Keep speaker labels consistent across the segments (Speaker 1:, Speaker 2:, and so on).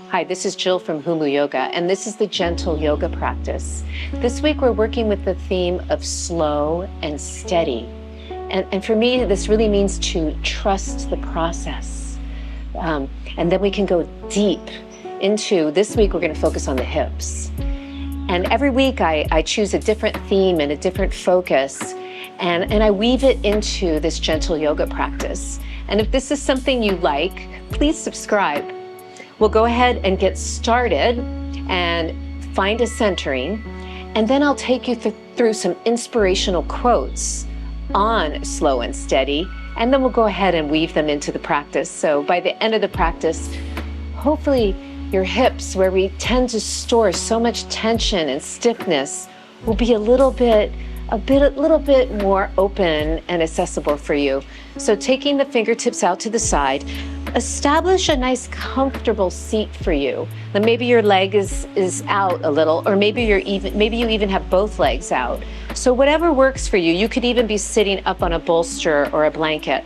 Speaker 1: Hi, this is Jill from Humu Yoga, and this is the gentle yoga practice. This week we're working with the theme of slow and steady. And for me, this really means to trust the process. And then we can go deep into, this week we're going to focus on the hips. And every week I choose a different theme and a different focus, and I weave it into this gentle yoga practice. And if this is something you like, please subscribe. We'll go ahead and get started and find a centering, and then I'll take you through some inspirational quotes on slow and steady, and then we'll go ahead and weave them into the practice. So by the end of the practice, hopefully your hips, where we tend to store so much tension and stiffness, will be a little bit more open and accessible for you. So taking the fingertips out to the side, establish a nice comfortable seat for you. Then maybe your leg is out a little, or maybe you even have both legs out. So whatever works for you. You could even be sitting up on a bolster or a blanket.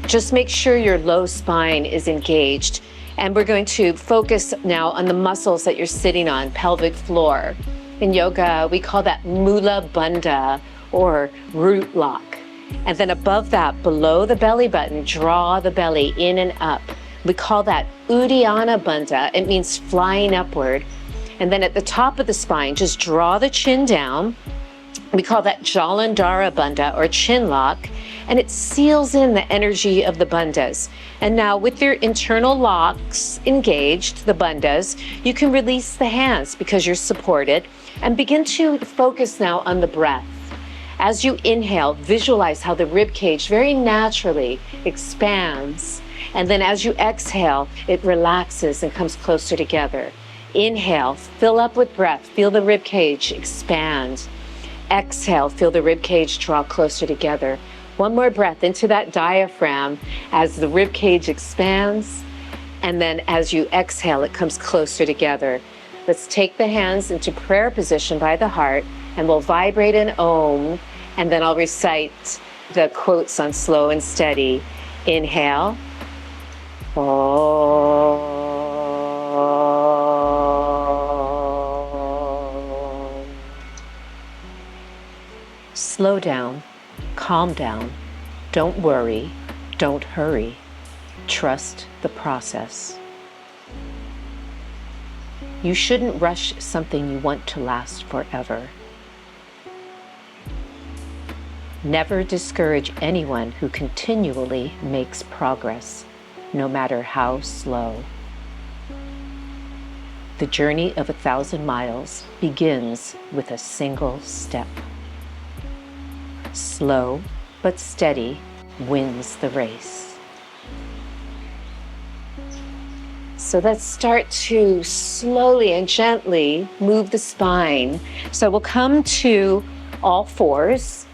Speaker 1: Just make sure your low spine is engaged. And we're going to focus now on the muscles that you're sitting on, pelvic floor. In yoga, we call that Mula Bandha, or root lock. And then above that, below the belly button, draw the belly in and up. We call that Uddiyana Bandha. It means flying upward. And then at the top of the spine, just draw the chin down. We call that Jalandhara Bandha, or chin lock. And it seals in the energy of the bandhas. And now with your internal locks engaged, the bandhas, you can release the hands because you're supported, and begin to focus now on the breath. As you inhale, visualize how the rib cage very naturally expands. And then as you exhale, it relaxes and comes closer together. Inhale, fill up with breath, feel the rib cage expand. Exhale, feel the rib cage draw closer together. One more breath into that diaphragm as the rib cage expands. And then as you exhale, it comes closer together. Let's take the hands into prayer position by the heart, and we'll vibrate an Om, and then I'll recite the quotes on slow and steady. Inhale. Om. Slow down. Calm down. Don't worry. Don't hurry. Trust the process. You shouldn't rush something you want to last forever. Never discourage anyone who continually makes progress, no matter how slow. The journey of 1,000 miles begins with a single step. Slow but steady wins the race. So let's start to slowly and gently move the spine. So we'll come to all fours,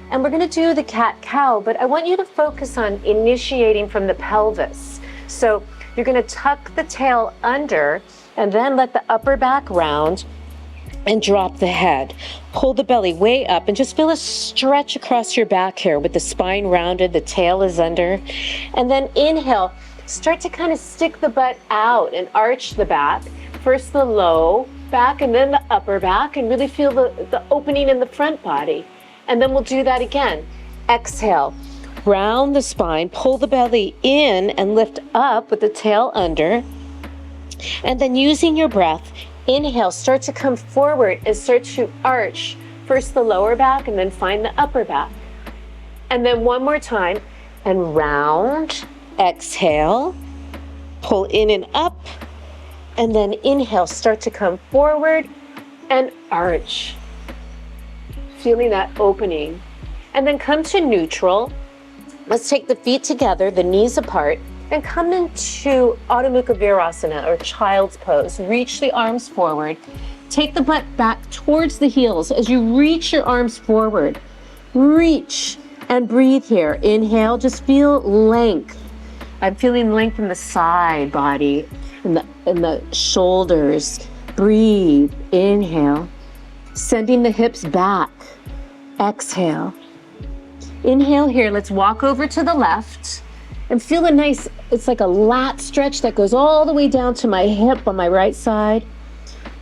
Speaker 1: and we're going to do the cat-cow, but I want you to focus on initiating from the pelvis. So you're going to tuck the tail under, and then let the upper back round and drop the head. Pull the belly way up and just feel a stretch across your back here with the spine rounded, the tail is under. And then inhale, start to kind of stick the butt out and arch the back. First the low back and then the upper back, and really feel the opening in the front body. And then we'll do that again. Exhale, round the spine, pull the belly in and lift up with the tail under. And then using your breath, inhale, start to come forward and start to arch. First the lower back and then find the upper back. And then one more time, and round. Exhale, pull in and up, and then inhale, start to come forward and arch. Feeling that opening. And then come to neutral. Let's take the feet together, the knees apart, and come into Adho Mukha Virasana, or child's pose. Reach the arms forward. Take the butt back towards the heels as you reach your arms forward. Reach and breathe here. Inhale, just feel length. I'm feeling length in the side body, in the shoulders. Breathe. Inhale. Sending the hips back. Exhale. Inhale here. Let's walk over to the left and feel a nice it's like a lat stretch that goes all the way down to my hip on my right side.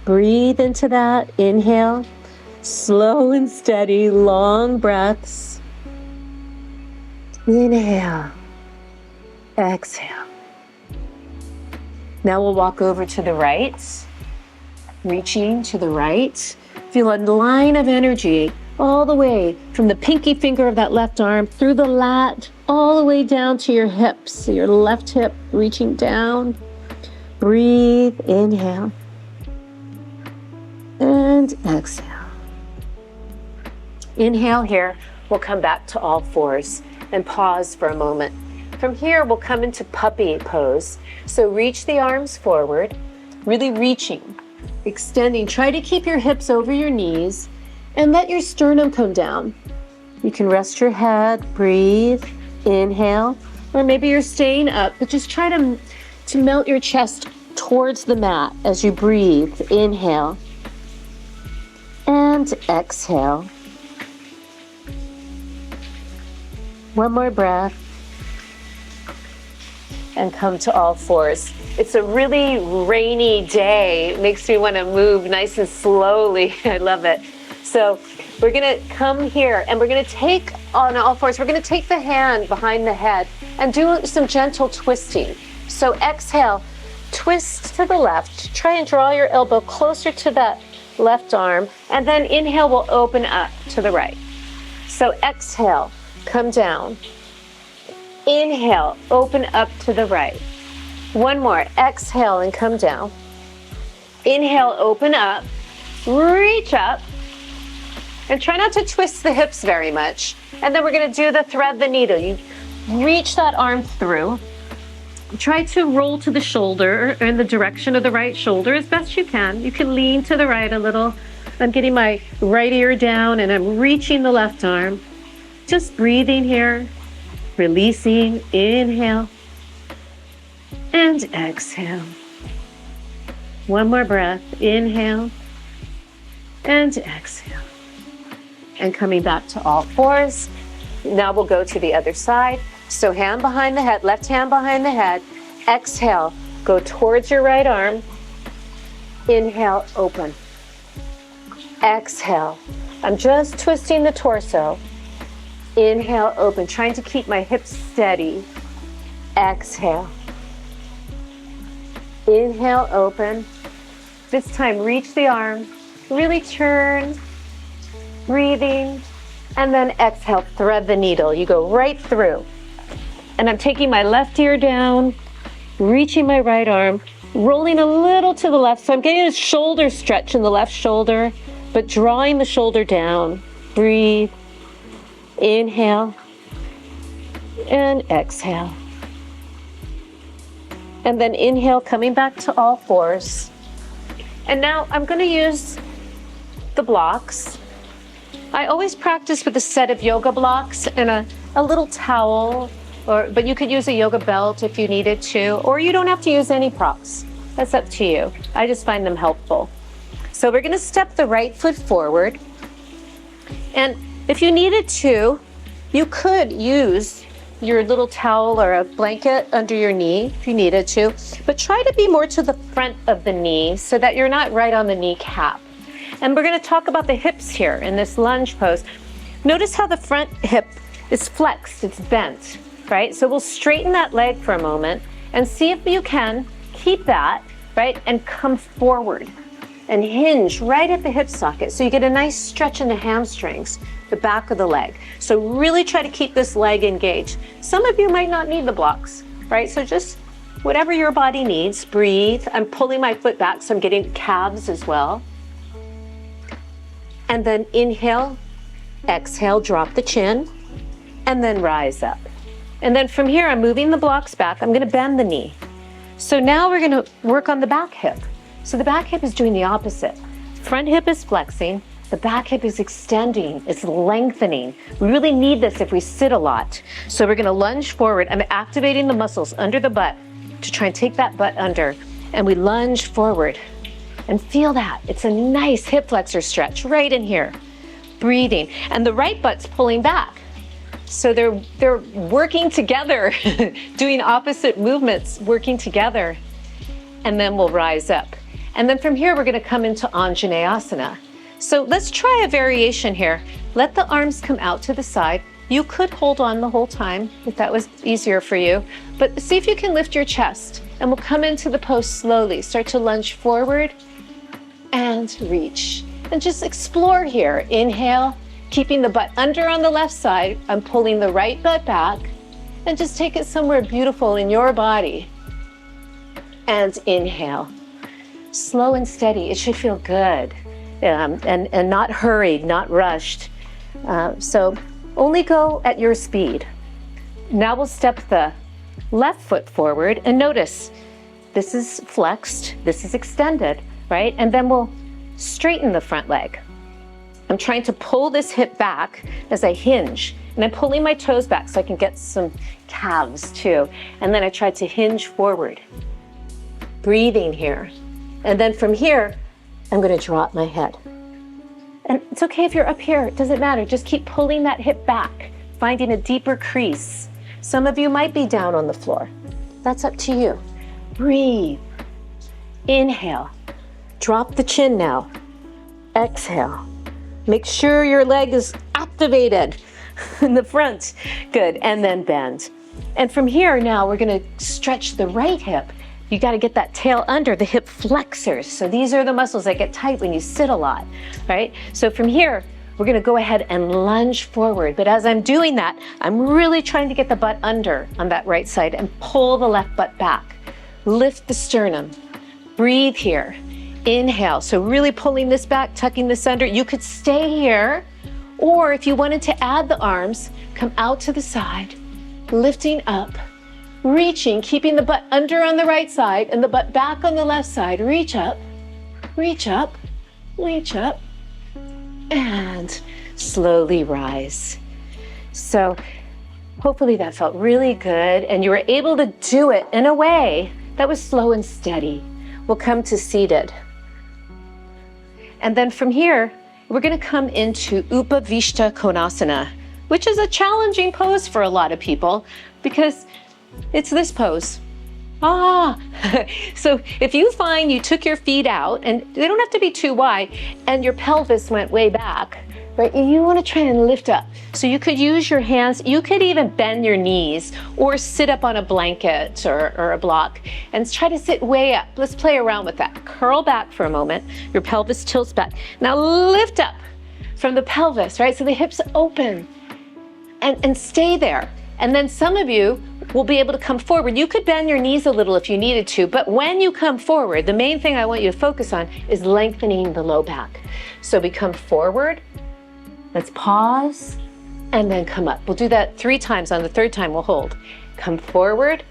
Speaker 1: Breathe into that. Inhale. Slow and steady, long breaths. Inhale. Exhale. Now we'll walk over to the right. Reaching to the right. Feel a line of energy all the way from the pinky finger of that left arm through the lat, all the way down to your hips, your left hip reaching down. Breathe, inhale, and exhale. Inhale here, we'll come back to all fours and pause for a moment. From here, we'll come into puppy pose. So reach the arms forward, really reaching, extending. Try to keep your hips over your knees and let your sternum come down. You can rest your head, breathe, inhale, or maybe you're staying up, but just try to melt your chest towards the mat as you breathe. Inhale and exhale. One more breath and come to all fours. It's a really rainy day. It makes me want to move nice and slowly. I love it. So we're going to come here and we're going to take on all fours. We're going to take the hand behind the head and do some gentle twisting. So exhale, twist to the left. Try and draw your elbow closer to that left arm. And then inhale, we'll open up to the right. So exhale, come down. Inhale, open up to the right. One more. Exhale and come down. Inhale, open up. Reach up. And try not to twist the hips very much. And then we're going to do the thread the needle. You reach that arm through. Try to roll to the shoulder or in the direction of the right shoulder as best you can. You can lean to the right a little. I'm getting my right ear down and I'm reaching the left arm. Just breathing here. Releasing. Inhale. And exhale. One more breath. Inhale. And exhale. And coming back to all fours. Now we'll go to the other side. So hand behind the head, left hand behind the head. Exhale, go towards your right arm. Inhale, open. Exhale. I'm just twisting the torso. Inhale, open, trying to keep my hips steady. Exhale. Inhale, open. This time, reach the arm. Really turn. Breathing, and then exhale, thread the needle. You go right through. And I'm taking my left ear down, reaching my right arm, rolling a little to the left. So I'm getting a shoulder stretch in the left shoulder, but drawing the shoulder down. Breathe. Inhale. And exhale. And then inhale, coming back to all fours. And now I'm going to use the blocks. I always practice with a set of yoga blocks and a little towel, but you could use a yoga belt if you needed to, or you don't have to use any props. That's up to you. I just find them helpful. So we're going to step the right foot forward. And if you needed to, you could use your little towel or a blanket under your knee if you needed to, but try to be more to the front of the knee so that you're not right on the kneecap. And we're going to talk about the hips here in this lunge pose. Notice how the front hip is flexed, it's bent, right? So we'll straighten that leg for a moment and see if you can keep that, right? And come forward and hinge right at the hip socket. So you get a nice stretch in the hamstrings, the back of the leg. So really try to keep this leg engaged. Some of you might not need the blocks, right? So just whatever your body needs, breathe. I'm pulling my foot back, so I'm getting calves as well. And then inhale, exhale, drop the chin, and then rise up. And then from here, I'm moving the blocks back. I'm going to bend the knee. So now we're going to work on the back hip. So the back hip is doing the opposite. Front hip is flexing. The back hip is extending. It's lengthening. We really need this if we sit a lot. So we're going to lunge forward. I'm activating the muscles under the butt to try and take that butt under. And we lunge forward. And feel that. It's a nice hip flexor stretch right in here. Breathing. And the right butt's pulling back. So they're working together, doing opposite movements, working together. And then we'll rise up. And then from here, we're gonna come into Anjaneyasana. So let's try a variation here. Let the arms come out to the side. You could hold on the whole time if that was easier for you, but see if you can lift your chest, and we'll come into the pose slowly. Start to lunge forward and reach. And just explore here. Inhale, keeping the butt under on the left side. I'm pulling the right butt back, and just take it somewhere beautiful in your body. And inhale. Slow and steady. It should feel good. And not hurried, not rushed. So only go at your speed. Now we'll step the left foot forward, and notice this is flexed, this is extended, right? And then we'll straighten the front leg. I'm trying to pull this hip back as I hinge, and I'm pulling my toes back so I can get some calves too. And then I try to hinge forward. Breathing here. And then from here, I'm going to drop my head. And it's okay if you're up here, it doesn't matter. Just keep pulling that hip back, finding a deeper crease. Some of you might be down on the floor. That's up to you. Breathe. Inhale. Drop the chin now. Exhale. Make sure your leg is activated in the front. Good. And then bend. And from here now, we're going to stretch the right hip. You got to get that tail under, the hip flexors. So these are the muscles that get tight when you sit a lot, right? So from here, we're going to go ahead and lunge forward. But as I'm doing that, I'm really trying to get the butt under on that right side and pull the left butt back. Lift the sternum. Breathe here. Inhale. So really pulling this back, tucking this under. You could stay here, or if you wanted to add the arms, come out to the side, lifting up. Reaching, keeping the butt under on the right side and the butt back on the left side. Reach up, reach up, reach up, and slowly rise. So hopefully that felt really good, and you were able to do it in a way that was slow and steady. We'll come to seated. And then from here, we're going to come into Upavishta Konasana, which is a challenging pose for a lot of people because it's this pose. So if you find you took your feet out, and they don't have to be too wide, and your pelvis went way back, right? You want to try and lift up. So you could use your hands, you could even bend your knees or sit up on a blanket or a block and try to sit way up. Let's play around with that. Curl back for a moment. Your pelvis tilts back. Now lift up from the pelvis, right? So the hips open and stay there. And then some of you will be able to come forward. You could bend your knees a little if you needed to, but when you come forward, the main thing I want you to focus on is lengthening the low back. So we come forward, let's pause, and then come up. We'll do that 3 times. On the 3rd time, we'll hold. Come forward,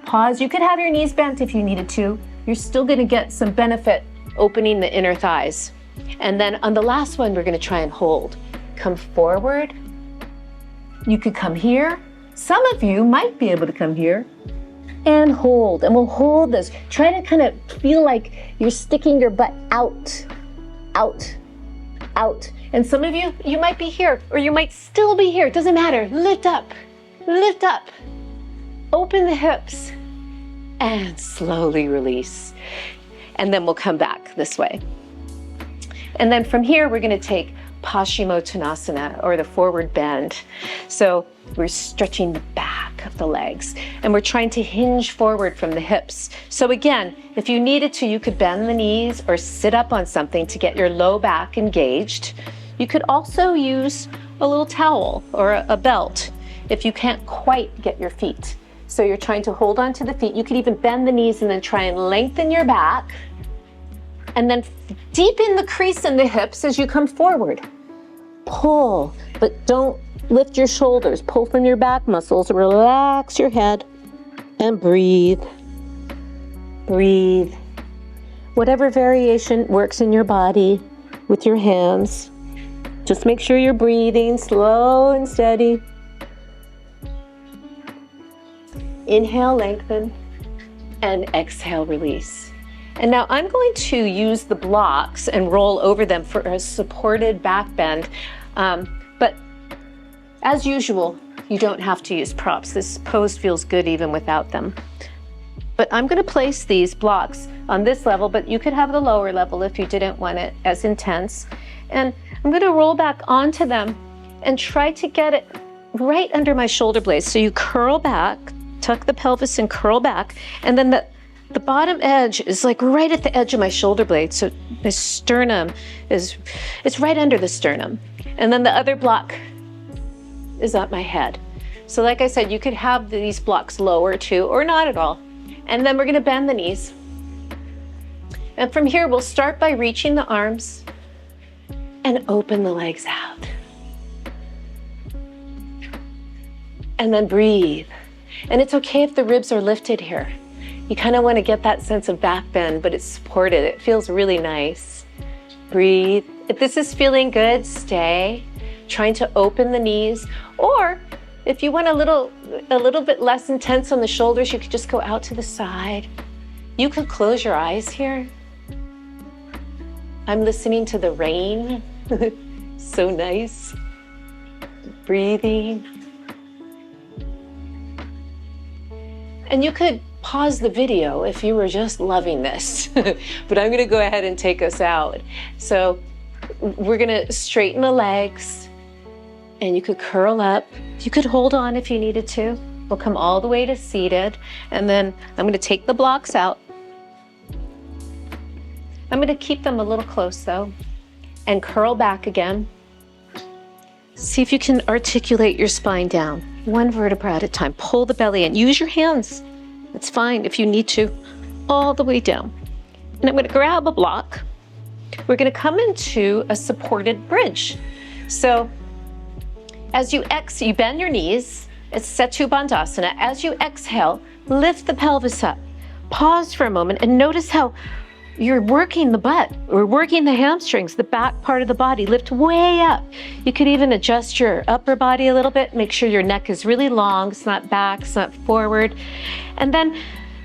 Speaker 1: pause. You could have your knees bent if you needed to. You're still gonna get some benefit opening the inner thighs. And then on the last one, we're gonna try and hold. Come forward. You could come here. Some of you might be able to come here and hold, and we'll hold this. Try to kind of feel like you're sticking your butt out, out, out. And some of you, you might be here, or you might still be here. It doesn't matter. Lift up, lift up. Open the hips and slowly release. And then we'll come back this way. And then from here, we're gonna take Paschimottanasana, or the forward bend. So we're stretching the back of the legs, and we're trying to hinge forward from the hips. So again, if you needed to, you could bend the knees or sit up on something to get your low back engaged. You could also use a little towel or a belt if you can't quite get your feet. So you're trying to hold on to the feet. You could even bend the knees and then try and lengthen your back, and then deepen the crease in the hips as you come forward. Pull, but don't lift your shoulders. Pull from your back muscles. Relax your head and breathe. Breathe. Whatever variation works in your body with your hands. Just make sure you're breathing slow and steady. Inhale, lengthen, and exhale, release. And now I'm going to use the blocks and roll over them for a supported back bend. But As usual, you don't have to use props. This pose feels good even without them. But I'm going to place these blocks on this level, but you could have the lower level if you didn't want it as intense. And I'm going to roll back onto them and try to get it right under my shoulder blades. So you curl back, tuck the pelvis and curl back, and then the bottom edge is like right at the edge of my shoulder blade. So my sternum it's right under the sternum. And then the other block is at my head. So like I said, you could have these blocks lower too, or not at all. And then we're going to bend the knees. And from here, we'll start by reaching the arms and open the legs out. And then breathe. And it's okay if the ribs are lifted here. You kind of want to get that sense of back bend, but it's supported. It feels really nice. Breathe. If this is feeling good, stay. Trying to open the knees. Or if you want a little bit less intense on the shoulders, you could just go out to the side. You could close your eyes here. I'm listening to the rain. So nice. Breathing. And you could pause the video if you were just loving this, but I'm gonna go ahead and take us out. So we're gonna straighten the legs and you could curl up. You could hold on if you needed to. We'll come all the way to seated. And then I'm gonna take the blocks out. I'm gonna keep them a little close though and curl back again. See if you can articulate your spine down, one vertebra at a time. Pull the belly in, use your hands. It's fine if you need to, all the way down. And I'm gonna grab a block. We're gonna come into a supported bridge. So as you exhale, you bend your knees, it's Setu Bandhasana. As you exhale, lift the pelvis up. Pause for a moment and notice how you're working the butt or working the hamstrings, the back part of the body. Lift way up. You could even adjust your upper body a little bit. Make sure your neck is really long. It's not back, it's not forward. And then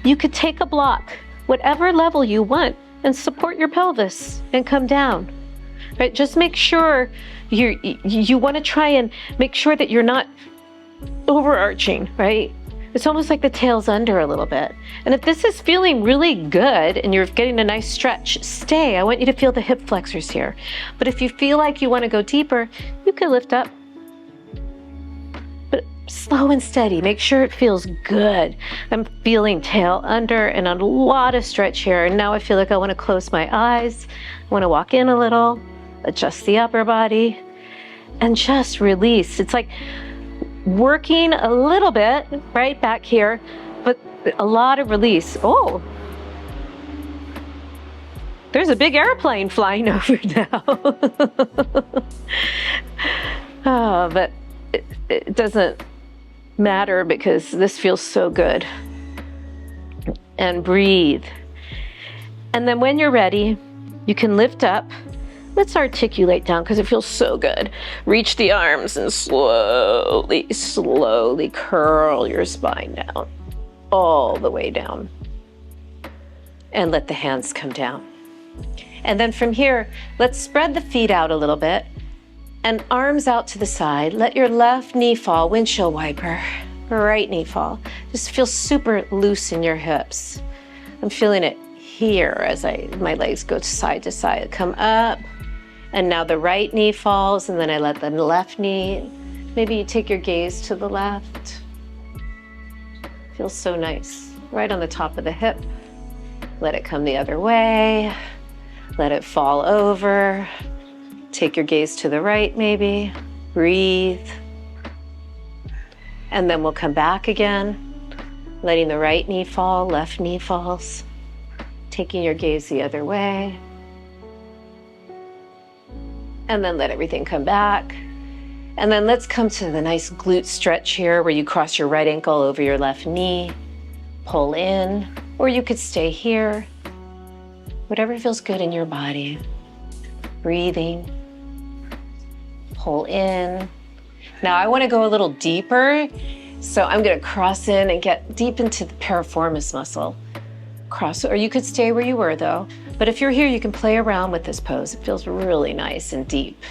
Speaker 1: you could take a block, whatever level you want, and support your pelvis and come down. Right? Just make sure you want to try and make sure that you're not overarching, right? It's almost like the tail's under a little bit. And if this is feeling really good and you're getting a nice stretch, stay. I want you to feel the hip flexors here. But if you feel like you want to go deeper, you can lift up. But slow and steady. Make sure it feels good. I'm feeling tail under and a lot of stretch here. And now I feel like I want to close my eyes. I want to walk in a little, adjust the upper body, and just release. It's like working a little bit right back here, but a lot of release. Oh, there's a big airplane flying over now. Oh, but it doesn't matter because this feels so good. And breathe. And then when you're ready, you can lift up. Let's articulate down because it feels so good. Reach the arms and slowly, slowly curl your spine down, all the way down. And let the hands come down. And then from here, let's spread the feet out a little bit and arms out to the side. Let your left knee fall, windshield wiper. Right knee fall. Just feel super loose in your hips. I'm feeling it here as my legs go side to side. Come up. And now the right knee falls, and then I let the left knee, maybe you take your gaze to the left. Feels so nice. Right on the top of the hip. Let it come the other way. Let it fall over. Take your gaze to the right, maybe. Breathe. And then we'll come back again, letting the right knee fall, left knee falls. Taking your gaze the other way. And then let everything come back. And then let's come to the nice glute stretch here where you cross your right ankle over your left knee, pull in, or you could stay here. Whatever feels good in your body. Breathing, pull in. Now I want to go a little deeper, so I'm going to cross in and get deep into the piriformis muscle. Cross, or you could stay where you were though. But if you're here, you can play around with this pose. It feels really nice and deep.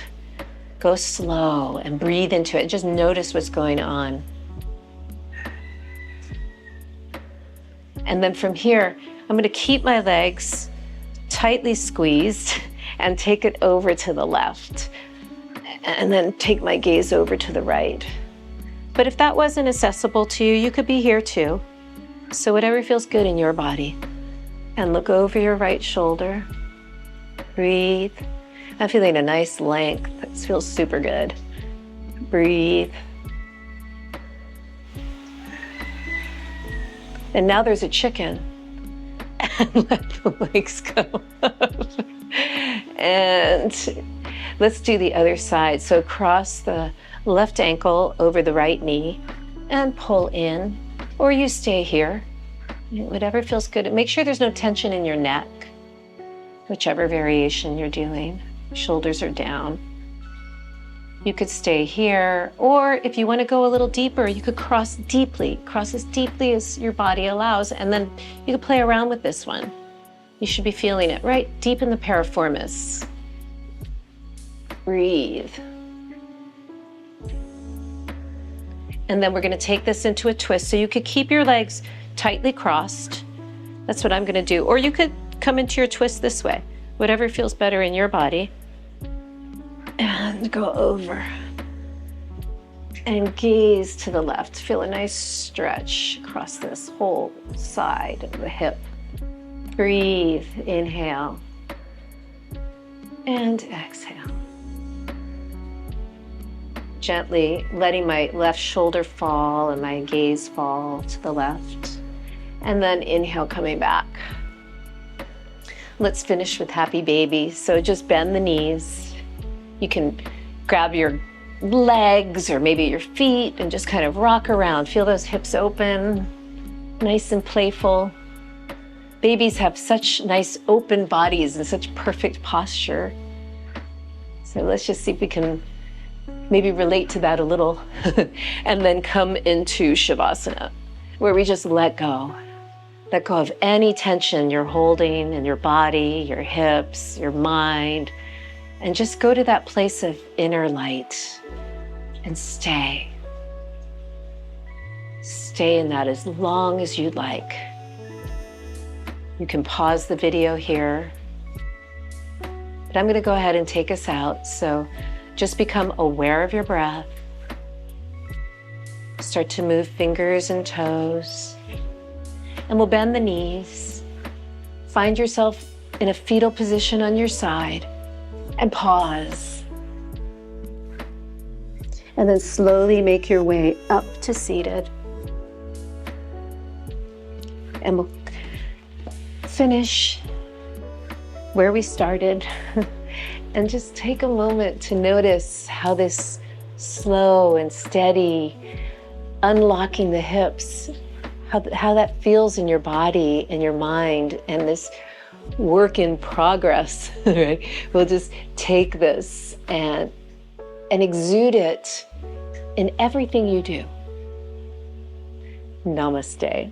Speaker 1: Go slow and breathe into it. Just notice what's going on. And then from here, I'm going to keep my legs tightly squeezed and take it over to the left. And then take my gaze over to the right. But if that wasn't accessible to you, you could be here too. So whatever feels good in your body. And look over your right shoulder. Breathe. I'm feeling a nice length. This feels super good. Breathe. And now there's a chicken. And let the legs go up. And let's do the other side. So cross the left ankle over the right knee and pull in, or you stay here, whatever feels good. Make sure there's no tension in your neck, whichever variation you're doing. Shoulders are down. You could stay here, or if you want to go a little deeper, you could cross as deeply as your body allows, and then you could play around with this one. You should be feeling it right deep in the piriformis. Breathe. And then we're going to take this into a twist. So you could keep your legs tightly crossed. That's what I'm going to do. Or you could come into your twist this way, whatever feels better in your body. And go over. And gaze to the left. Feel a nice stretch across this whole side of the hip. Breathe. Inhale. And exhale. Gently letting my left shoulder fall and my gaze fall to the left. And then inhale, coming back. Let's finish with happy baby. So just bend the knees. You can grab your legs or maybe your feet and just kind of rock around. Feel those hips open, nice and playful. Babies have such nice open bodies and such perfect posture. So let's just see if we can maybe relate to that a little, and then come into Shavasana, where we just let go. Let go of any tension you're holding in your body, your hips, your mind, and just go to that place of inner light and stay. Stay in that as long as you'd like. You can pause the video here, but I'm going to go ahead and take us out. So just become aware of your breath. Start to move fingers and toes. And we'll bend the knees. Find yourself in a fetal position on your side and pause. And then slowly make your way up to seated. And we'll finish where we started. And just take a moment to notice how this slow and steady unlocking the hips, how that feels in your body and your mind, and this work in progress, right? We'll just take this and exude it in everything you do. Namaste.